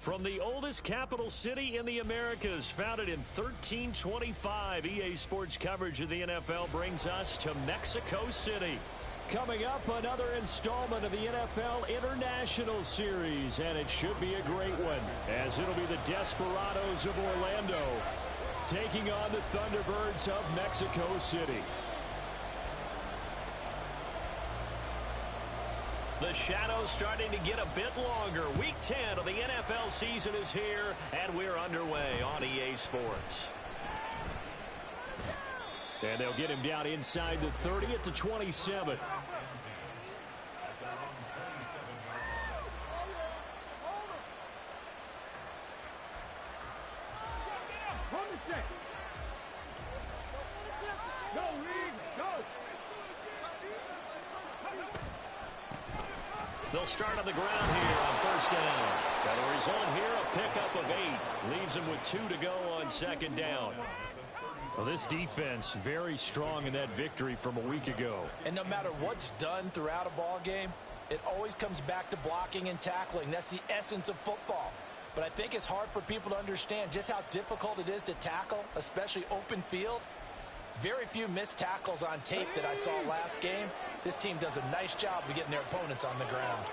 From the oldest capital city in the Americas, founded in 1325, EA Sports coverage of the NFL brings us to Mexico City. Coming up, another installment of the NFL International Series, and it should be a great one, as it'll be the Desperados of Orlando taking on the Thunderbirds of Mexico City. The shadows starting to get a bit longer. Week 10 of the NFL season is here, and we're underway on EA Sports. And they'll get him down inside the 30 at the 27. They'll start on the ground here on first down. Got a result here, a pickup of 8. Leaves them with 2 to go on second down. Well, this defense very strong in that victory from a week ago. And no matter what's done throughout a ball game, it always comes back to blocking and tackling. That's the essence of football. But I think it's hard for people to understand just how difficult it is to tackle, especially open field. Very few missed tackles on tape that I saw last game. This team does a nice job of getting their opponents on the ground.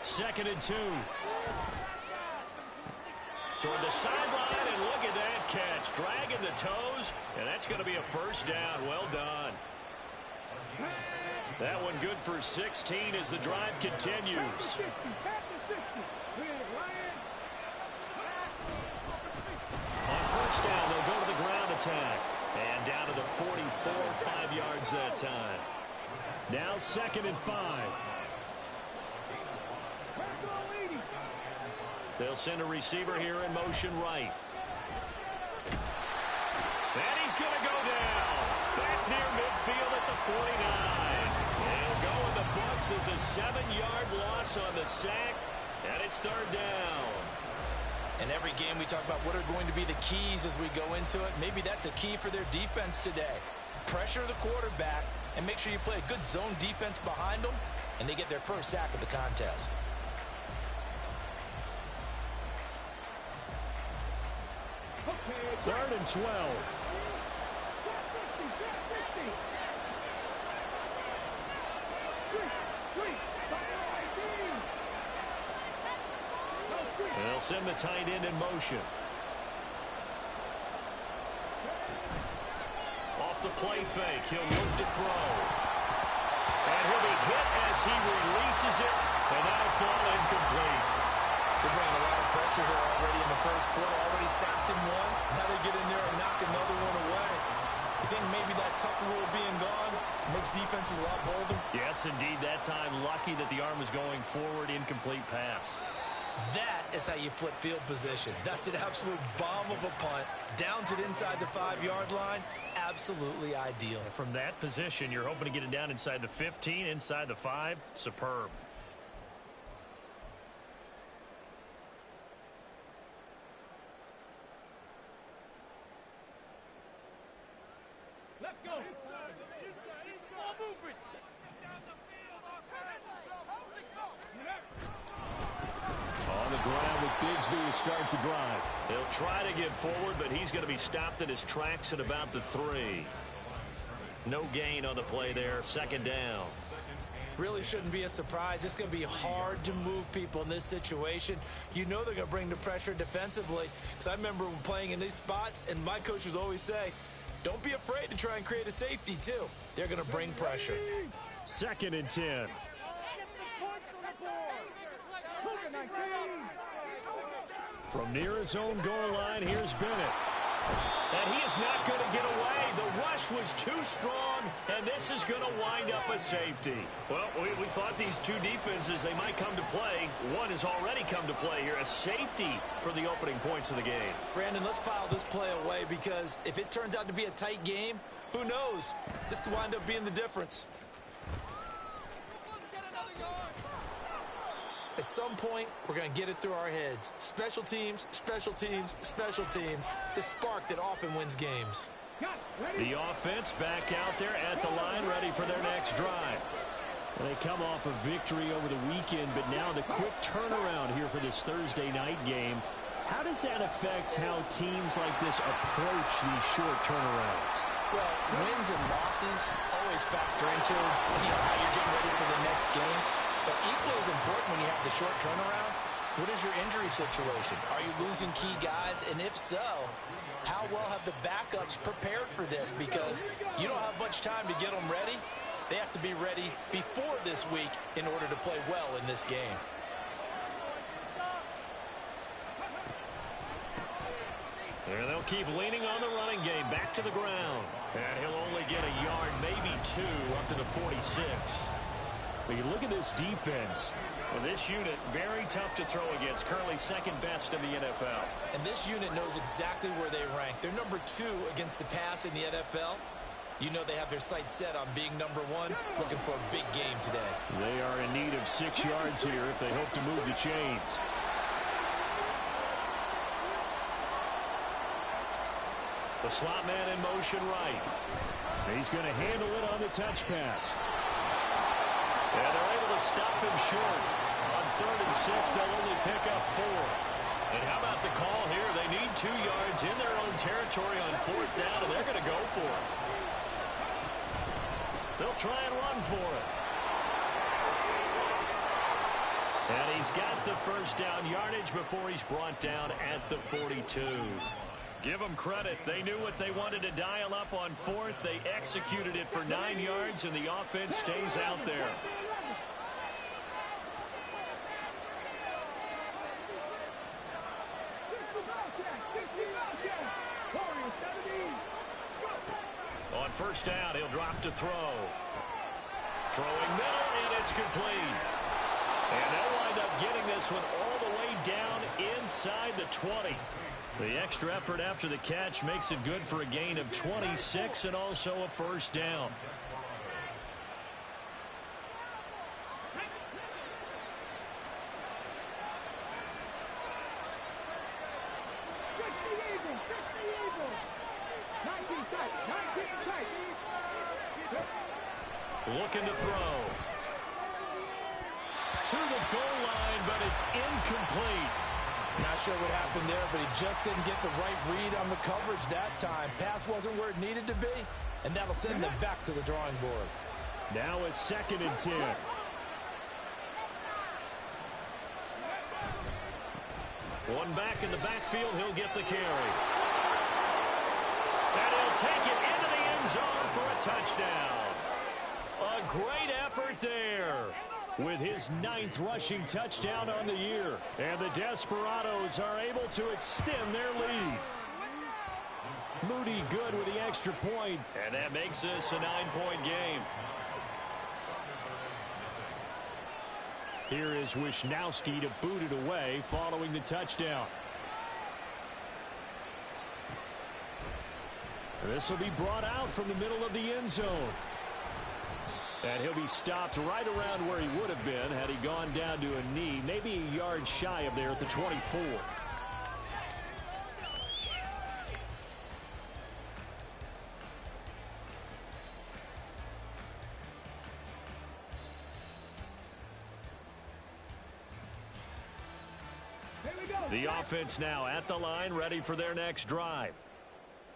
2nd and 2. Toward the sideline, and look at that catch. Dragging the toes, and that's going to be a first down. Well done. That one good for 16 as the drive continues. On first down, they'll go to the ground attack. And down to the 44, 5 yards that time. Now 2nd and 5. They'll send a receiver here in motion right. And he's going to go down. Back near midfield at the 49. He'll go in the books as a 7-yard loss on the sack. And it's 3rd down. And every game we talk about what are going to be the keys as we go into it. Maybe that's a key for their defense today. Pressure the quarterback and make sure you play a good zone defense behind them, and they get their first sack of the contest. Okay, 3rd and 12. They'll send the tight end in motion. Off the play fake, he'll look to throw. And he'll be hit as he releases it, and that'll fall incomplete. They're bringing a lot of pressure here already in the first quarter. Already sacked him once. Now they get in there and knock another one away. I think maybe that Tucker rule being gone makes defenses a lot bolder. Yes, indeed. That time, lucky that the arm was going forward, incomplete pass. That is how you flip field position. That's an absolute bomb of a punt. Downs it inside the 5-yard line. Absolutely ideal. From that position, you're hoping to get it down inside the 15, inside the 5. Superb. Let's go. Ball movement. On the ground with Bigsby to start the drive. He'll try to get forward, but he's going to be stopped in his tracks at about the 3. No gain on the play there. 2nd down. Really shouldn't be a surprise. It's going to be hard to move people in this situation. You know they're going to bring the pressure defensively. Because I remember playing in these spots, and my coaches always say, don't be afraid to try and create a safety, too. They're going to bring pressure. 2nd and 10. From near his own goal line, here's Bennett. And he is not going to get away. The rush was too strong, and this is going to wind up a safety. Well, we thought these two defenses, they might come to play. One has already come to play here, a safety for the opening points of the game. Brandon, let's file this play away because if it turns out to be a tight game, who knows? This could wind up being the difference. At some point, we're going to get it through our heads. Special teams, special teams, special teams. The spark that often wins games. The offense back out there at the line, ready for their next drive. They come off a victory over the weekend, but now the quick turnaround here for this Thursday night game. How does that affect how teams like this approach these short turnarounds? Well, wins and losses always factor into how you're getting ready for the next game. But equally as important when you have the short turnaround, what is your injury situation? Are you losing key guys? And if so, how well have the backups prepared for this? Because you don't have much time to get them ready. They have to be ready before this week in order to play well in this game. And they'll keep leaning on the running game back to the ground. And he'll only get a yard, maybe 2, up to the 46. But you look at this defense. Well, this unit, very tough to throw against. Currently second best in the NFL. And this unit knows exactly where they rank. They're number 2 against the pass in the NFL. You know they have their sights set on being number 1, looking for a big game today. They are in need of 6 yards here if they hope to move the chains. The slot man in motion right. He's going to handle it on the touch pass. And they're able to stop him short. On 3rd and 6, they'll only pick up 4. And how about the call here? They need 2 yards in their own territory on 4th down, and they're going to go for it. They'll try and run for it. And he's got the first down yardage before he's brought down at the 42. Give them credit. They knew what they wanted to dial up on 4th. They executed it for 9 yards, and the offense stays out there. On 1st down, he'll drop to throw. Throwing middle, and it's complete. And they'll wind up getting this one all the way down inside the 20. The extra effort after the catch makes it good for a gain of 26 and also a 1st down. Looking to throw. To the goal line, but it's incomplete. Not sure what happened there, but he just didn't get the right read on the coverage that time. Pass wasn't where it needed to be, and that'll send them back to the drawing board. Now a 2nd and 10. One back in the backfield, he'll get the carry. And he'll take it into the end zone for a touchdown. A great effort there with his 9th rushing touchdown on the year. And the Desperados are able to extend their lead. Moody good with the extra point. And that makes this a 9-point game. Here is Wisnowski to boot it away following the touchdown. This will be brought out from the middle of the end zone. And he'll be stopped right around where he would have been had he gone down to a knee, maybe a yard shy of there at the 24. The offense now at the line, ready for their next drive.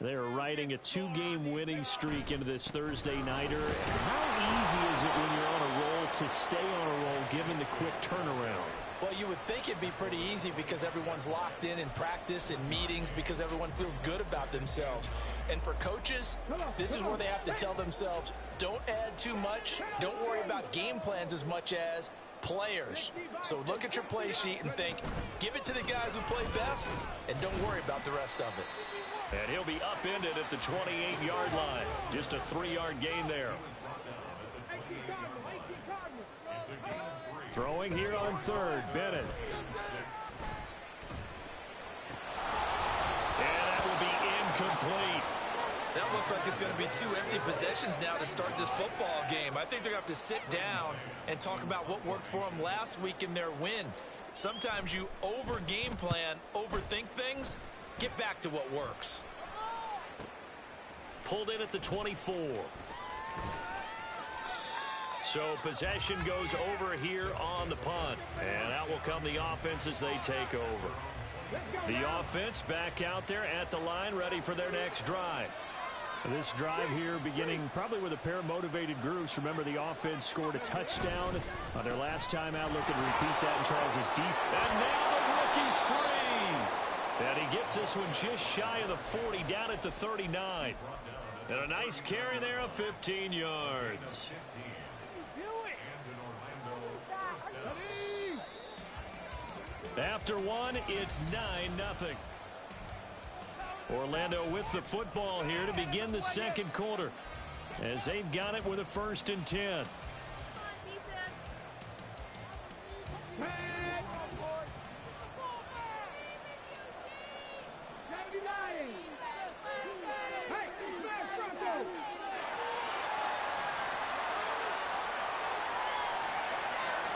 They're riding a 2-game winning streak into this Thursday nighter. How easy is it when you're on a roll to stay on a roll given the quick turnaround? Well, you would think it'd be pretty easy because everyone's locked in practice and meetings because everyone feels good about themselves. And for coaches, this is where they have to tell themselves, don't add too much. Don't worry about game plans as much as players. So look at your play sheet and think, give it to the guys who play best, and don't worry about the rest of it. And he'll be upended at the 28-yard line. Just a 3-yard gain there. Throwing here on 3rd, Bennett. And that will be incomplete. That looks like it's going to be 2 empty possessions now to start this football game. I think they're going to have to sit down and talk about what worked for them last week in their win. Sometimes you over-game plan, overthink things. Get back to what works. Pulled in at the 24. So possession goes over here on the punt. And out will come the offense as they take over. The offense back out there at the line, ready for their next drive. This drive here beginning probably with a pair of motivated groups. Remember, the offense scored a touchdown on their last time out. Looking to repeat that in Charles's deep. And now the rookie's free. And he gets this one just shy of the 40, down at the 39. And a nice carry there of 15 yards. After one, it's 9-0. Orlando with the football here to begin the second quarter, as they've got it with a 1st and 10.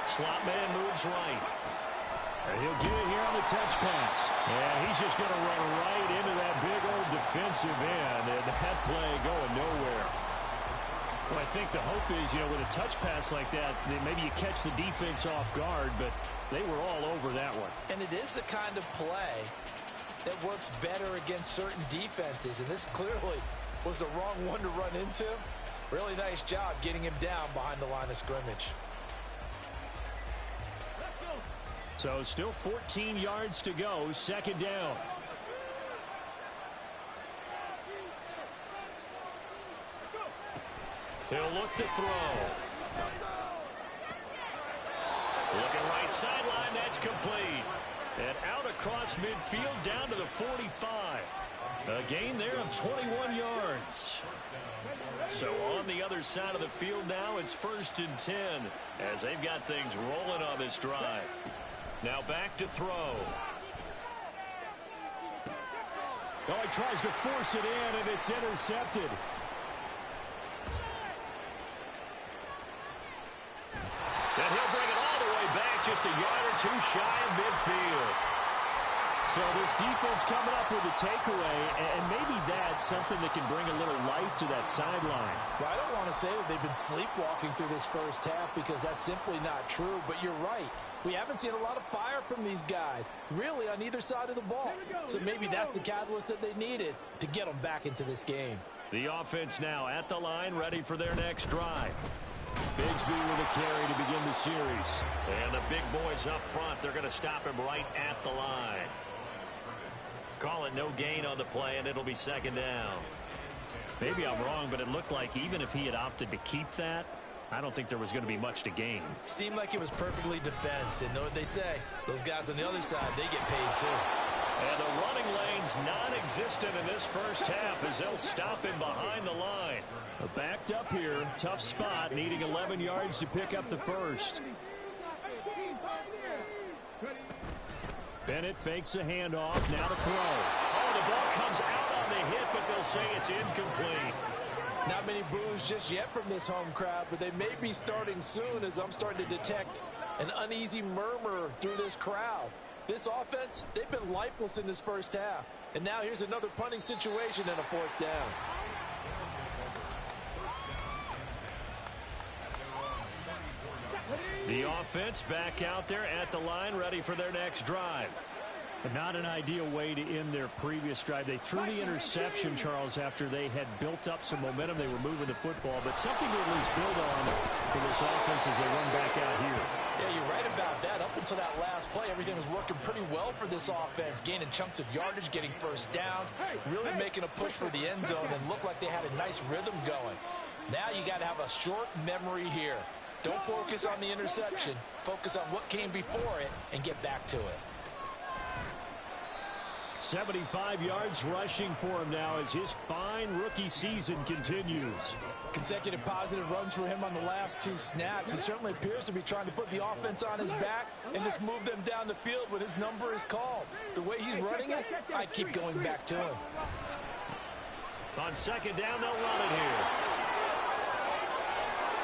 Slot man moves right. And he'll get it here on the touch pass. And he's just going to run right into that big old defensive end. And that play going nowhere. Well, I think the hope is, with a touch pass like that, maybe you catch the defense off guard, but they were all over that one. And it is the kind of play that works better against certain defenses. And this clearly was the wrong one to run into. Really nice job getting him down behind the line of scrimmage. So still 14 yards to go, 2nd down. He'll look to throw. Looking right sideline, that's complete. And out across midfield down to the 45. A gain there of 21 yards. So on the other side of the field now, it's 1st and 10 as they've got things rolling on this drive. Now back to throw. Oh, he tries to force it in, and it's intercepted. And he'll bring it all the way back, just a yard or two shy of midfield. So this defense coming up with a takeaway, and maybe that's something that can bring a little life to that sideline. Well, I don't want to say that they've been sleepwalking through this first half because that's simply not true, but you're right. We haven't seen a lot of fire from these guys, really, on either side of the ball. So maybe that's the catalyst that they needed to get them back into this game. The offense now at the line, ready for their next drive. Bigsby with a carry to begin the series. And the big boys up front, they're going to stop him right at the line. Call it no gain on the play, and it'll be 2nd down. Maybe I'm wrong, but it looked like even if he had opted to keep that, I don't think there was going to be much to gain. Seemed like it was perfectly defense. And know what they say? Those guys on the other side, they get paid too. And the running lane's non-existent in this first half as they'll stop him behind the line. Backed up here, tough spot, needing 11 yards to pick up the first. Bennett fakes a handoff, now to throw. Oh, the ball comes out on the hit, but they'll say it's incomplete. Not many boos just yet from this home crowd, but they may be starting soon as I'm starting to detect an uneasy murmur through this crowd. This offense, they've been lifeless in this first half. And now here's another punting situation and a 4th down. The offense back out there at the line, ready for their next drive. But not an ideal way to end their previous drive. They threw the interception, Charles, after they had built up some momentum. They were moving the football, but something to at least build on for this offense as they run back out here. Yeah, you're right about that. Up until that last play, everything was working pretty well for this offense, gaining chunks of yardage, getting first downs, really making a push for the end zone, and looked like they had a nice rhythm going. Now you got to have a short memory here. Don't focus on the interception. Focus on what came before it and get back to it. 75 yards rushing for him now as his fine rookie season continues. Consecutive positive runs for him on the last 2 snaps. He certainly appears to be trying to put the offense on his back and just move them down the field when his number is called. The way he's running it, I keep going back to him. On 2nd down, they'll run it here.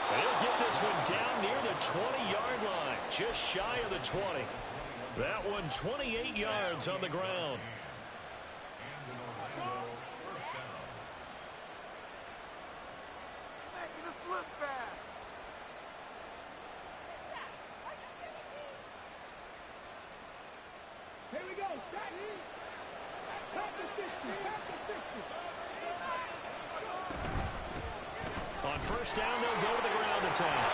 They'll get this one down near the 20-yard line, just shy of the 20. That one 28 yards on the ground. Making a slip back. first down, they'll go to the ground attack.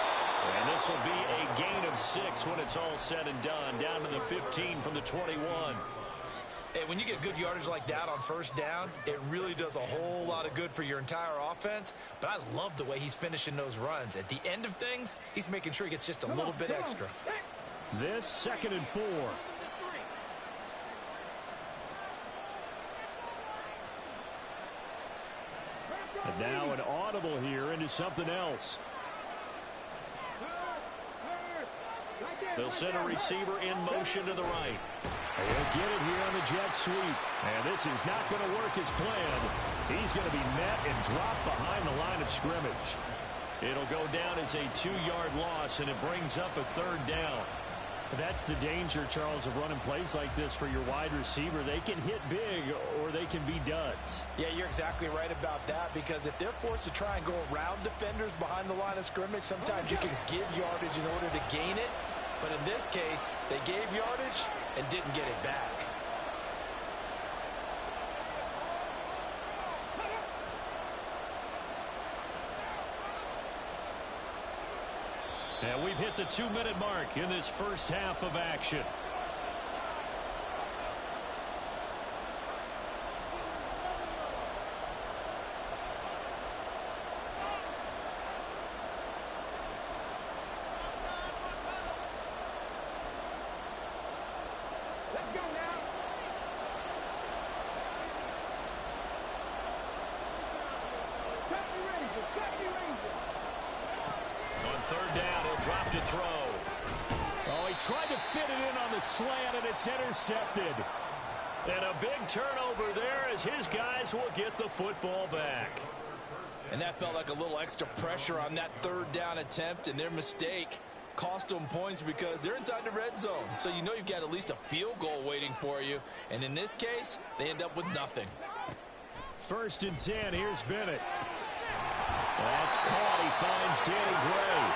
And this will be a gain of 6 when it's all said and done. Down to the 15 from the 21. Hey, when you get good yardage like that on first down, it really does a whole lot of good for your entire offense. But I love the way he's finishing those runs. At the end of things, he's making sure he gets just a little bit extra. This 2nd and 4. And now an audible here into something else. They'll send a receiver in motion to the right. He'll get it here on the jet sweep. And this is not going to work as planned. He's going to be met and dropped behind the line of scrimmage. It'll go down as a 2-yard loss, and it brings up a 3rd down. That's the danger, Charles, of running plays like this for your wide receiver. They can hit big or they can be duds. Yeah, you're exactly right about that, because if they're forced to try and go around defenders behind the line of scrimmage, sometimes you can give yardage in order to gain it. But in this case, they gave yardage and didn't get it back. And we've hit the 2-minute mark in this first half of action. Slant, and it's intercepted. And a big turnover there as his guys will get the football back. And that felt like a little extra pressure on that 3rd down attempt, and their mistake cost them points because they're inside the red zone. So you know you've got at least a field goal waiting for you. And in this case, they end up with nothing. 1st and 10. Here's Bennett. That's caught. He finds Danny Gray.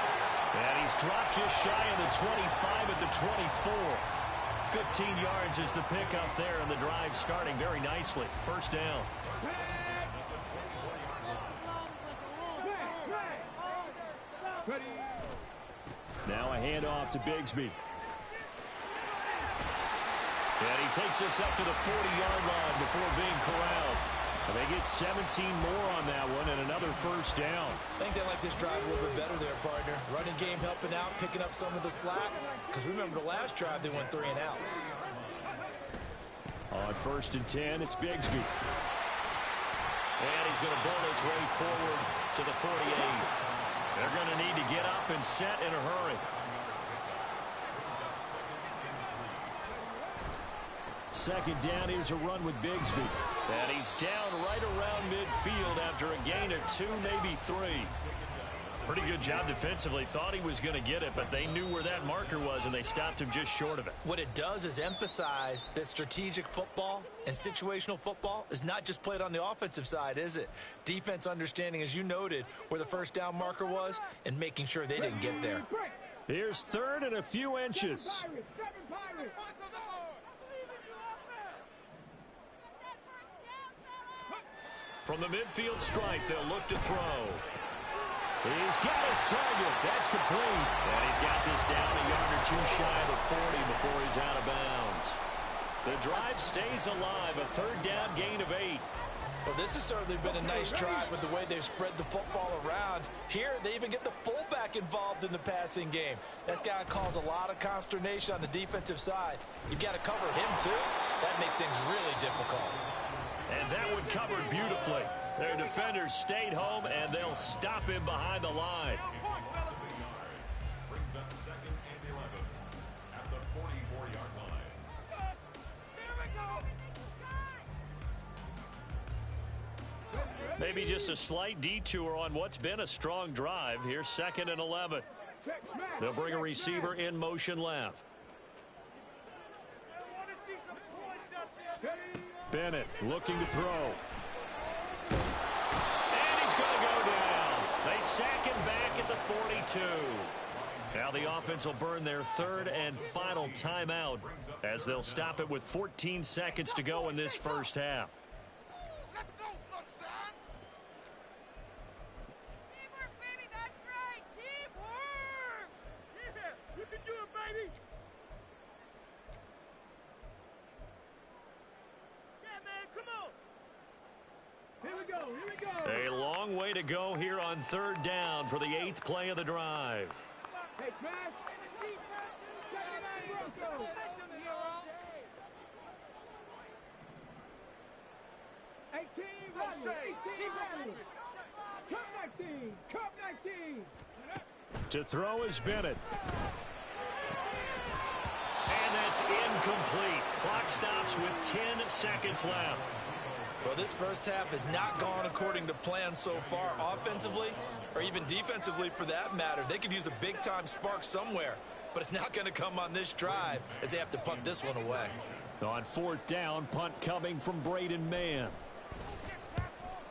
And he's dropped just shy of the 25 at the 24. 15 yards is the pickup there, and the drive starting very nicely. 1st down. Now a handoff to Bigsby. And he takes this up to the 40-yard line before being corralled. And they get 17 more on that one and another 1st down. I think they like this drive a little bit better there, partner. Running game helping out, picking up some of the slack. Because remember, the last drive, they went 3 and out. On 1st and 10, it's Bigsby. And he's going to bull his way forward to the 48. They're going to need to get up and set in a hurry. 2nd down, here's a run with Bigsby. And he's down right around midfield after a gain of 2, maybe 3. Pretty good job defensively. Thought he was going to get it, but they knew where that marker was, and they stopped him just short of it. What it does is emphasize that strategic football and situational football is not just played on the offensive side, is it? Defense understanding, as you noted, where the 1st down marker was and making sure they didn't get there. Here's 3rd and a few inches. From the midfield stripe, they'll look to throw. He's got his target. That's complete. And he's got this down a yard or 2 shy of the 40 before he's out of bounds. The drive stays alive. A 3rd down gain of 8. Well, this has certainly been a nice drive with the way they've spread the football around. Here, they even get the fullback involved in the passing game. That's got to cause a lot of consternation on the defensive side. You've got to cover him, too. That makes things really difficult. And that one covered beautifully. Their defenders stayed home, and they'll stop him behind the line. Brings up 2nd and 11 at the 44-yard line. Maybe just a slight detour on what's been a strong drive. Here's 2nd and 11. They'll bring a receiver in motion left. Bennett looking to throw. And he's going to go down. They sack him back at the 42. Now the offense will burn their 3rd and final timeout as they'll stop it with 14 seconds to go in this first half. baby. Yeah, man, come on. Here we go, here we go. A long way to go here on third down for the 8th play of the drive. Hey, Smash. To throw is Bennett. And that's incomplete. Clock stops with 10 seconds left. Well, this first half has not gone according to plan so far offensively or even defensively for that matter. They could use a big-time spark somewhere, but it's not going to come on this drive as they have to punt this one away. On 4th down, punt coming from Braden Mann.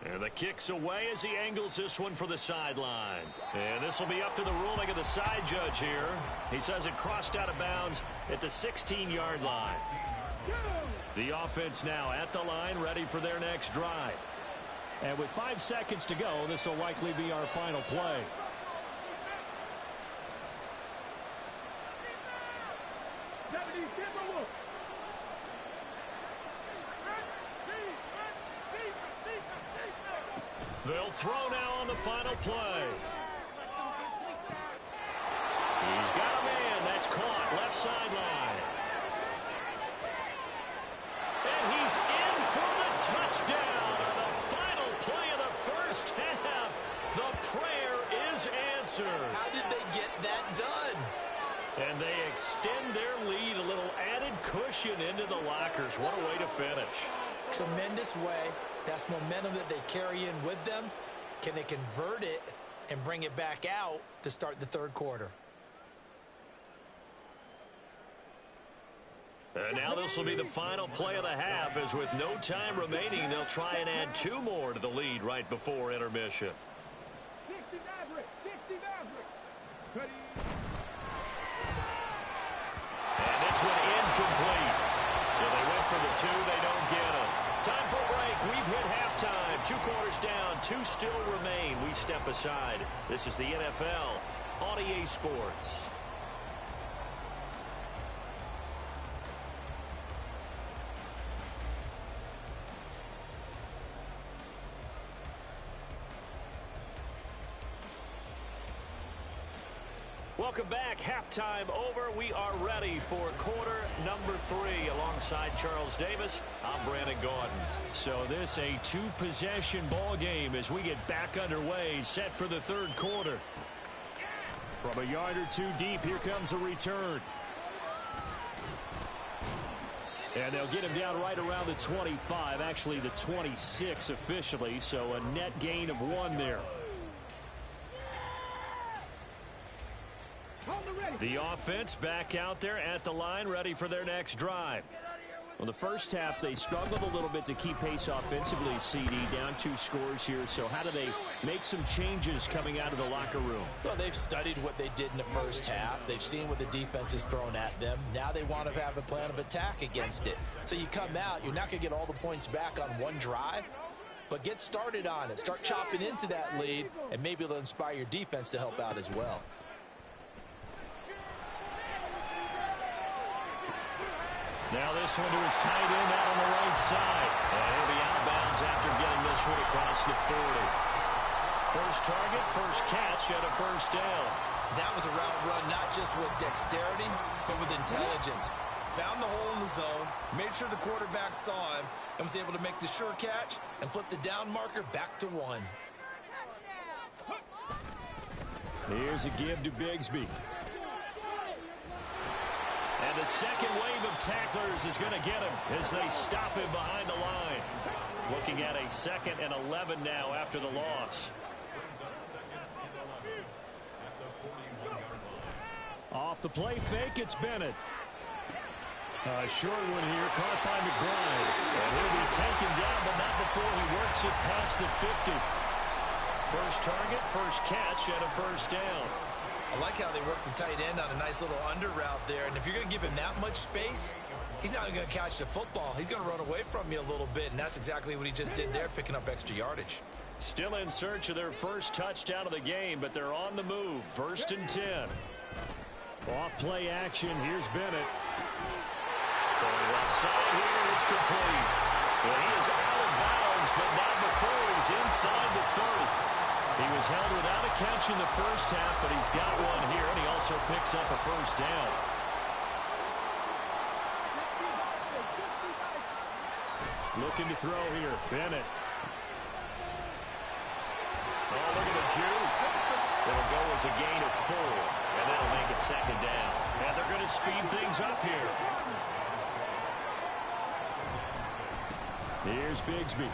And the kick's away as he angles this one for the sideline. And this will be up to the ruling of the side judge here. He says it crossed out of bounds at the 16-yard line. The offense now at the line, ready for their next drive. And with 5 seconds to go, this will likely be our final play. They'll throw now on the final play. He's got a man. That's caught. Left sideline. And he's in for the touchdown on the final play of the first half. The prayer is answered. How did they get that done? And they extend their lead, a little added cushion into the lockers. What a way to finish. Tremendous way. That's momentum that they carry in with them. Can they convert it and bring it back out to start the third quarter? And now this will be the final play of the half, as with no time remaining, they'll try and add 2 more to the lead right before intermission. 60 Maverick, 60 Maverick. And this one incomplete. So they went for the 2, they don't get it. Time for a break. We've hit halftime. 2 quarters down, 2 still remain. We step aside. This is the NFL on EA Sports. Welcome back. Halftime over. We are ready for quarter number 3. Alongside Charles Davis, I'm Brandon Gordon. So this a 2-possession ball game as we get back underway, set for the third quarter. From a yard or 2 deep, here comes a return. And they'll get him down right around the 25, actually the 26 officially, so a net gain of 1 there. The offense back out there at the line, ready for their next drive. Well, the first half, they struggled a little bit to keep pace offensively, CD, down 2 scores here. So how do they make some changes coming out of the locker room? Well, they've studied what they did in the first half. They've seen what the defense has thrown at them. Now they want to have a plan of attack against it. So you come out, you're not going to get all the points back on one drive, but get started on it. Start chopping into that lead, and maybe it'll inspire your defense to help out as well. Now this one to his tight end out on the right side. And he'll be out of bounds after getting this one across the 40. First target, first catch, and a first down. That was a route run not just with dexterity, but with intelligence. Found the hole in the zone, made sure the quarterback saw him, and was able to make the sure catch and flip the down marker back to 1. Here's a give to Bigsby. And the second wave of tacklers is going to get him as they stop him behind the line. Looking at a 2nd and 11 now after the loss. Off the play fake, it's Bennett. A short one here, caught by McBride. And he'll be taken down, but not before he works it past the 50. First target, first catch, and a first down. I like how they work the tight end on a nice little under route there. And if you're going to give him that much space, he's not going to catch the football. He's going to run away from you a little bit, and that's exactly what he just did there, picking up extra yardage. Still in search of their first touchdown of the game, but they're on the move. 1st and 10. Off play action. Here's Bennett. Throwing left side here. It's complete. Well, he is out of bounds, but not before he's inside the 30. He was held without a catch in the first half, but he's got one here, and he also picks up a first down. Looking to throw here. Bennett. Oh, look at the juke. It'll go as a gain of 4, and that'll make it second down. And they're going to speed things up here. Here's Bigsby.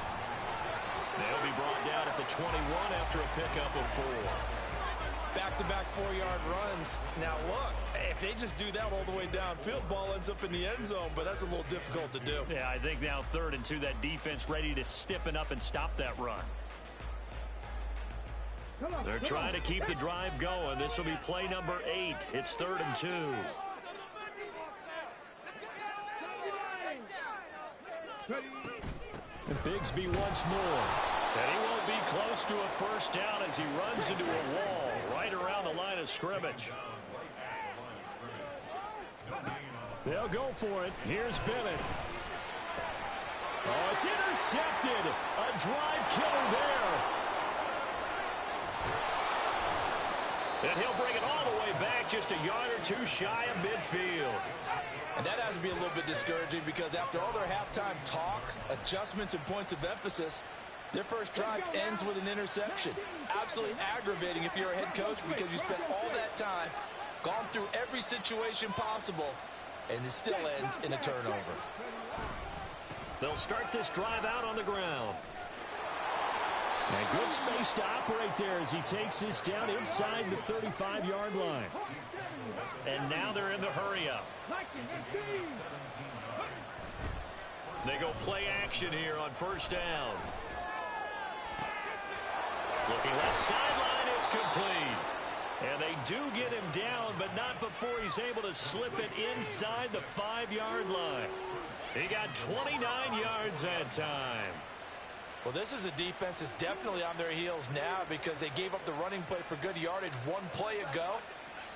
They'll be brought down at the 21 after a pickup of 4. Back-to-back 4-yard runs. Now, look, if they just do that all the way downfield, ball ends up in the end zone, but that's a little difficult to do. Yeah, I think now 3rd and 2, that defense ready to stiffen up and stop that run. They're trying to keep the drive going. This will be play number 8. It's 3rd and 2. And Bigsby once more. And he won't be close to a first down as he runs into a wall right around the line of scrimmage. They'll go for it. Here's Bennett. Oh, it's intercepted. A drive killer there. And he'll bring it all the way back just a yard or 2 shy of midfield. And that has to be a little bit discouraging because after all their halftime talk, adjustments, and points of emphasis, their first drive ends with an interception. Absolutely aggravating if you're a head coach because you spent all that time, gone through every situation possible, and it still ends in a turnover. They'll start this drive out on the ground. And good space to operate there as he takes this down inside the 35-yard line. And now they're in the hurry-up. They go play action here on first down. Looking left sideline, it's complete. And they do get him down, but not before he's able to slip it inside the 5-yard line. He got 29 yards that time. Well, this is a defense that's definitely on their heels now because they gave up the running play for good yardage one play ago.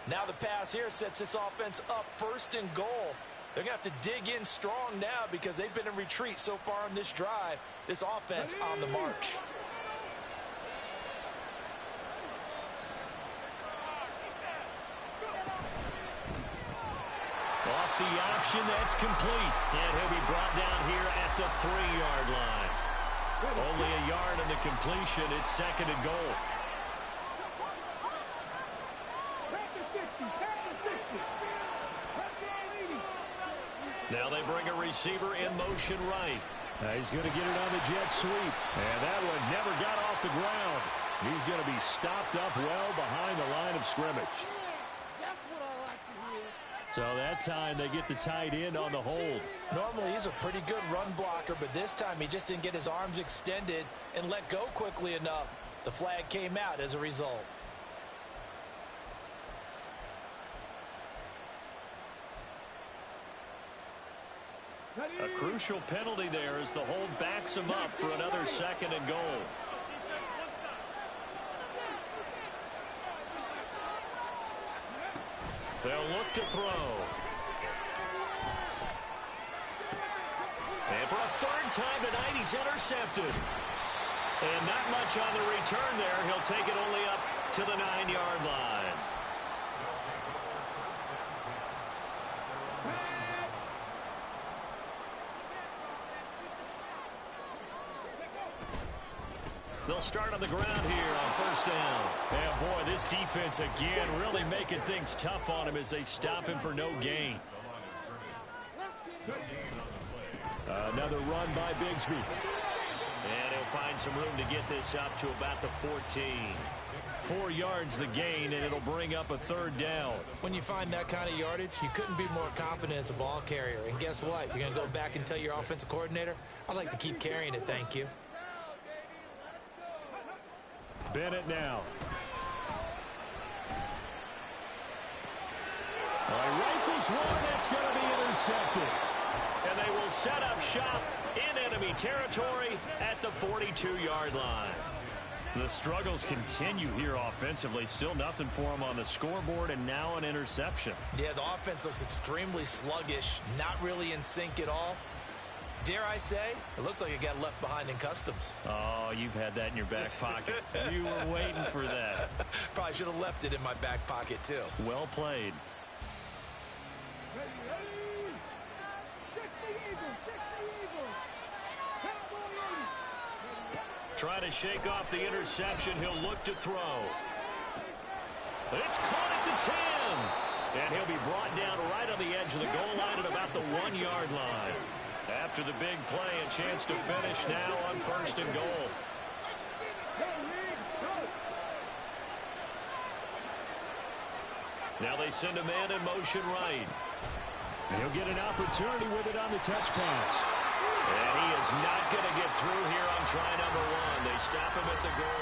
Now the pass here sets this offense up 1st and goal. They're going to have to dig in strong now because they've been in retreat so far in this drive. This offense on the march. Off the option, that's complete. And he'll be brought down here at the 3-yard line. Only a yard on the completion. It's 2nd and goal. Now they bring a receiver in motion right. He's going to get it on the jet sweep. And that one never got off the ground. He's going to be stopped up well behind the line of scrimmage. So that time they get the tight end on the hold. Normally he's a pretty good run blocker, but this time he just didn't get his arms extended and let go quickly enough. The flag came out as a result. A crucial penalty there as the hold backs him up for another 2nd and goal. They'll look to throw. And for a 3rd time tonight, he's intercepted. And not much on the return there. He'll take it only up to the 9-yard line. They'll start on the ground here on first down. And boy, this defense again really making things tough on him as they stop him for no gain. Another run by Bigsby. And he'll find some room to get this up to about the 14. 4 yards the gain, and it'll bring up a 3rd down. When you find that kind of yardage, you couldn't be more confident as a ball carrier. And guess what? You're going to go back and tell your offensive coordinator, I'd like to keep carrying it, thank you. Bennett now. Rifles one, that's going to be intercepted. And they will set up shop in enemy territory at the 42-yard line. The struggles continue here offensively. Still nothing for them on the scoreboard, and now an interception. Yeah, the offense looks extremely sluggish, not really in sync at all. Dare I say, it looks like it got left behind in customs. Oh, you've had that in your back pocket. You were waiting for that. Probably should have left it in my back pocket, too. Well played. Trying to shake off the interception. He'll look to throw. It's caught at the 10. And he'll be brought down right on the edge of the goal line at about the 1-yard line. After the big play, a chance to finish now on 1st and goal. Now they send a man in motion right. He'll get an opportunity with it on the touch pass. And he is not going to get through here on try number 1. They stop him at the goal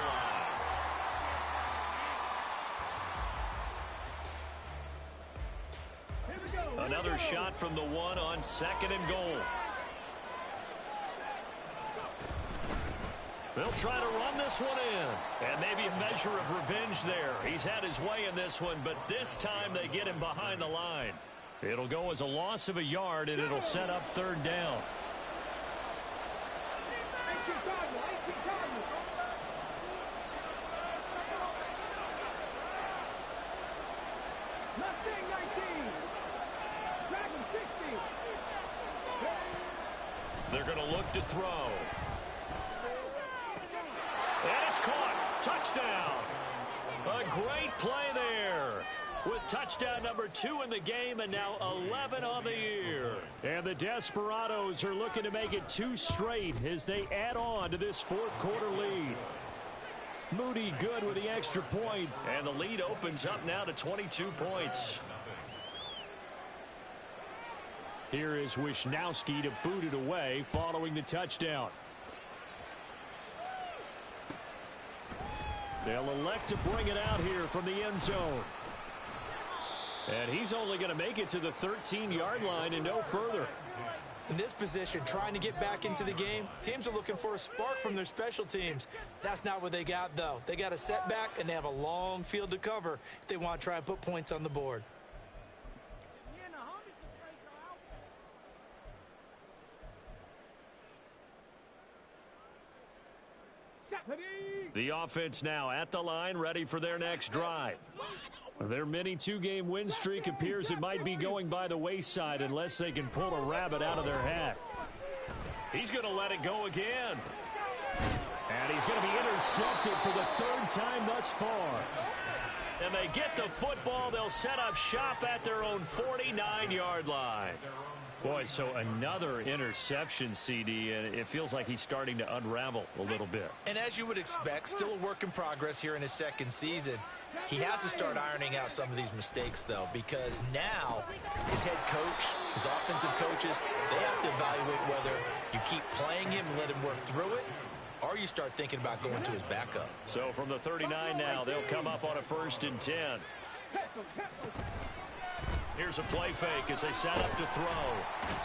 line. Another shot from the 1 on 2nd and goal. They'll try to run this one in. And maybe a measure of revenge there. He's had his way in this one, but this time they get him behind the line. It'll go as a loss of a yard, and it'll set up 3rd down. They're going to look to throw. And it's caught. Touchdown. A great play there. With touchdown number 2 in the game and now 11 on the year. And the Desperados are looking to make it 2 straight as they add on to this 4th quarter lead. Moody good with the extra point. And the lead opens up now to 22 points. Here is Wisnowski to boot it away following the touchdown. They'll elect to bring it out here from the end zone. And he's only going to make it to the 13-yard line and no further. In this position, trying to get back into the game, teams are looking for a spark from their special teams. That's not what they got, though. They got a setback, and they have a long field to cover if they want to try and put points on the board. The offense now at the line, ready for their next drive. Their mini 2-game win streak appears it might be going by the wayside unless they can pull a rabbit out of their hat. He's going to let it go again. And he's going to be intercepted for the 3rd time thus far. And they get the football. They'll set up shop at their own 49-yard line. Boy, so another interception, CD, and it feels like he's starting to unravel a little bit. And as you would expect, still a work in progress here in his 2nd season. He has to start ironing out some of these mistakes, though, because now his head coach, his offensive coaches, they have to evaluate whether you keep playing him and let him work through it, or you start thinking about going to his backup. So from the 39 now, they'll come up on a 1st and 10. Here's a play fake as they set up to throw.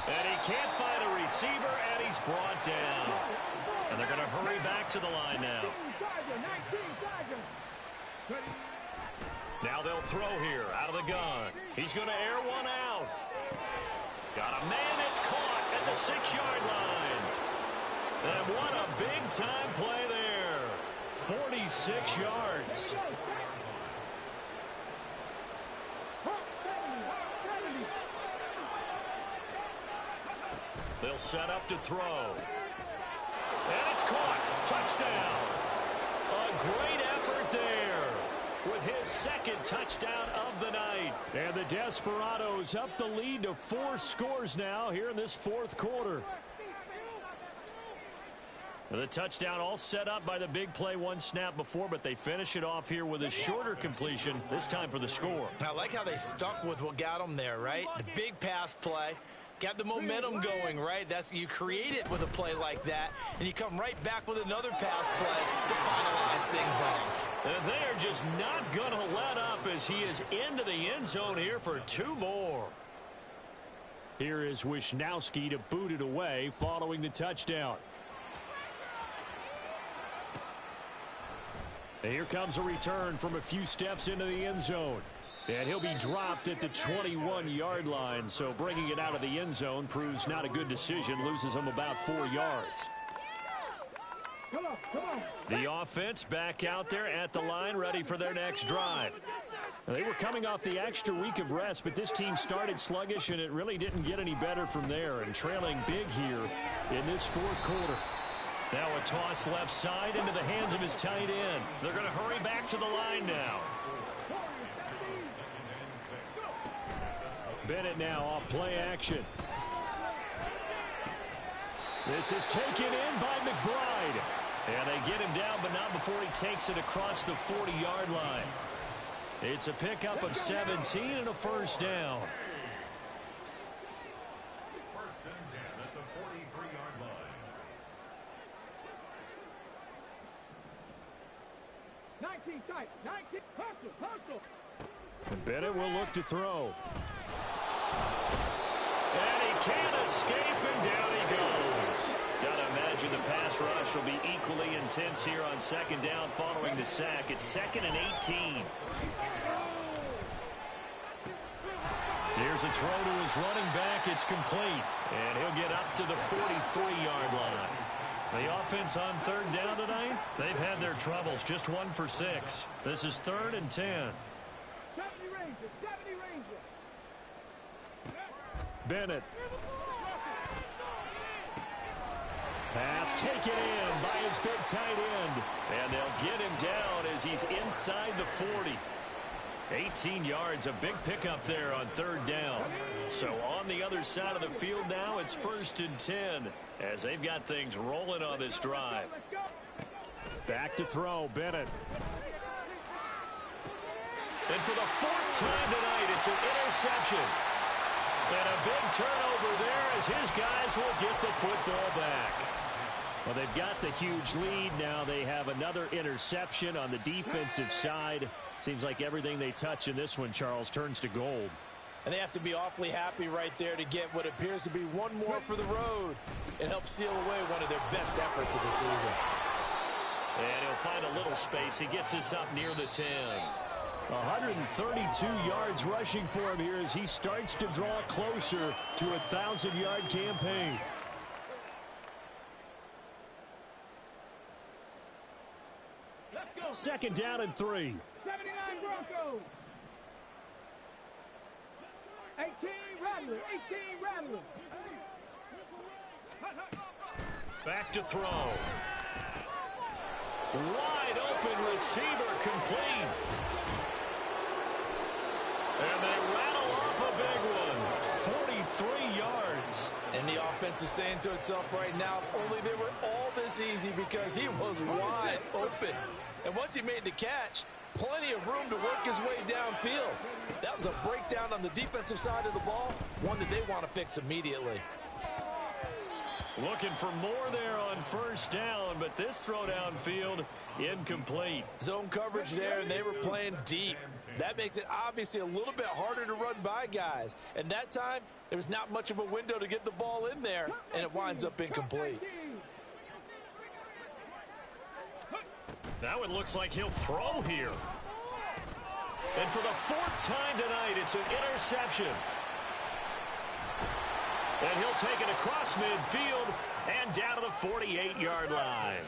And he can't find a receiver, and he's brought down. And they're going to hurry back to the line now. Now they'll throw here out of the gun. He's going to air one out. Got a man that's caught at the 6-yard line. And what a big-time play there. 46 yards. They'll set up to throw. And it's caught. Touchdown. A great effort there with his 2nd touchdown of the night. And the Desperados up the lead to 4 scores now here in this 4th quarter. And the touchdown all set up by the big play 1 snap before, but they finish it off here with a shorter completion, this time for the score. I like how they stuck with what got them there, right? The big pass play. Got the momentum going, right? You create it with a play like that, and you come right back with another pass play to finalize things off. And they're just not going to let up as he is into the end zone here for 2 more. Here is Wisnowski to boot it away following the touchdown. Here comes a return from a few steps into the end zone. And he'll be dropped at the 21-yard line. So bringing it out of the end zone proves not a good decision. Loses him about 4 yards. Come on, come on. The offense back out there at the line, ready for their next drive. They were coming off the extra week of rest, but this team started sluggish, and it really didn't get any better from there. And trailing big here in this fourth quarter. Now a toss left side into the hands of his tight end. They're going to hurry back to the line now. Bennett now off play action. This is taken in by McBride. And they get him down, but not before he takes it across the 40-yard line. It's a pickup of 17 and a first down. First and 10 at the 43-yard line. 19 tight, 19, hustle. And Bennett will look to throw. And he can't escape, and down he goes. Got to imagine the pass rush will be equally intense here on second down following the sack. It's 2nd and 18. Here's a throw to his running back. It's complete. And he'll get up to the 43-yard line. The offense on third down tonight, they've had their troubles. Just 1 for 6. This is 3rd and 10. 70 Rangers. Bennett. Pass taken in by his big tight end. And they'll get him down as he's inside the 40. 18 yards, a big pickup there on third down. So on the other side of the field now, it's 1st and 10 as they've got things rolling on this drive. Back to throw, Bennett. And for the 4th time tonight, it's an interception. And a big turnover there as his guys will get the football back. Well, they've got the huge lead. Now they have another interception on the defensive side. Seems like everything they touch in this one, Charles, turns to gold. And they have to be awfully happy right there to get what appears to be one more for the road and help seal away one of their best efforts of the season. And he'll find a little space. He gets us up near the 10. 132 yards rushing for him here as he starts to draw closer to a 1,000-yard campaign. Second down and 3. 79 Broncos. 18 Rattlers. 18 Rattlers. Back to throw. Wide open receiver complete. And they rattle off a big one. 43 yards. And the offense is saying to itself right now, only they were all this easy because he was wide open. And once he made the catch, plenty of room to work his way downfield. That was a breakdown on the defensive side of the ball, one that they want to fix immediately. Looking for more there on first down, but this throw downfield incomplete. Zone coverage there, and they were playing deep. That makes it obviously a little bit harder to run by guys. And that time, there was not much of a window to get the ball in there, and it winds up incomplete. That one looks like he'll throw here. And for the 4th time tonight, it's an interception. And he'll take it across midfield and down to the 48-yard line.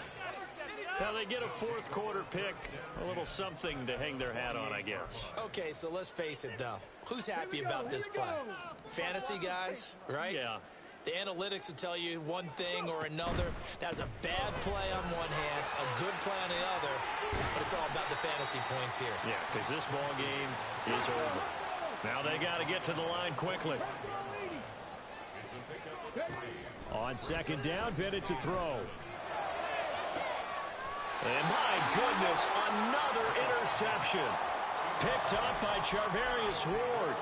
Now they get a 4th quarter pick, a little something to hang their hat on, I guess. Okay, so let's face it, though. Who's happy about this play? Fantasy guys, right? Yeah. The analytics will tell you one thing or another. That's a bad play on one hand, a good play on the other, but it's all about the fantasy points here. Yeah, because this ball game is over. Now they got to get to the line quickly. On second down, Bennett to throw. And my goodness, another interception. Picked up by Charvarius Ward.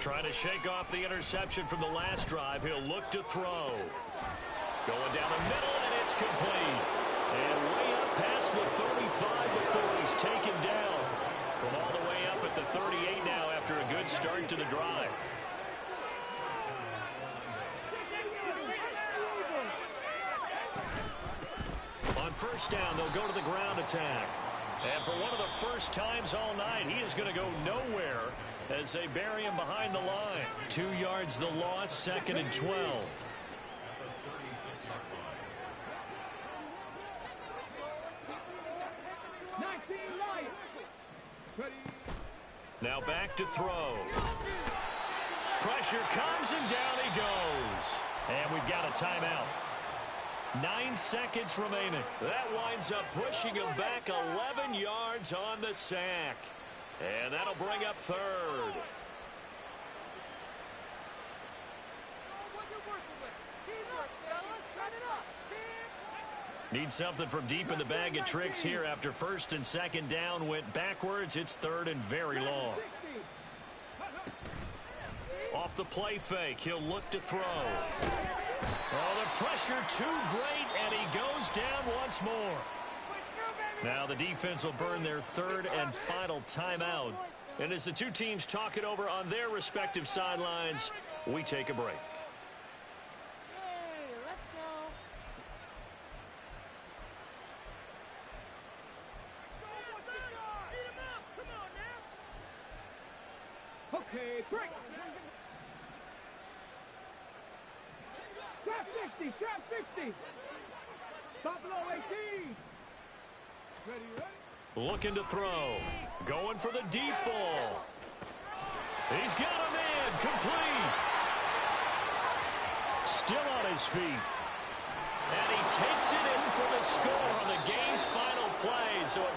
Trying to shake off the interception from the last drive. He'll look to throw. Going down the middle, and it's complete. And way up past the 35 before he's taken down. From all the way up at the 38 first down. They'll go to the ground attack. And for one of the first times all night, he is going to go nowhere as they bury him behind the line. 2 yards the loss, 2nd and 12. Now back to throw. Pressure comes and down he goes. And we've got a timeout. 9 seconds remaining. That winds up pushing him back 11 yards on the sack. And that'll bring up 3rd. Need something from deep in the bag of tricks here after 1st and 2nd down went backwards. It's 3rd and very long. Off the play fake, he'll look to throw. Oh, the pressure too great, and he goes down once more. Now the defense will burn their 3rd and final timeout. And as the two teams talk it over on their respective sidelines, we take a break. Okay, break. Trap 60, trap 60. Stop below 18. Ready? Looking to throw. Going for the deep ball. He's got a man. Complete. Still on his feet. And he takes it in for the score on the game's final play. So it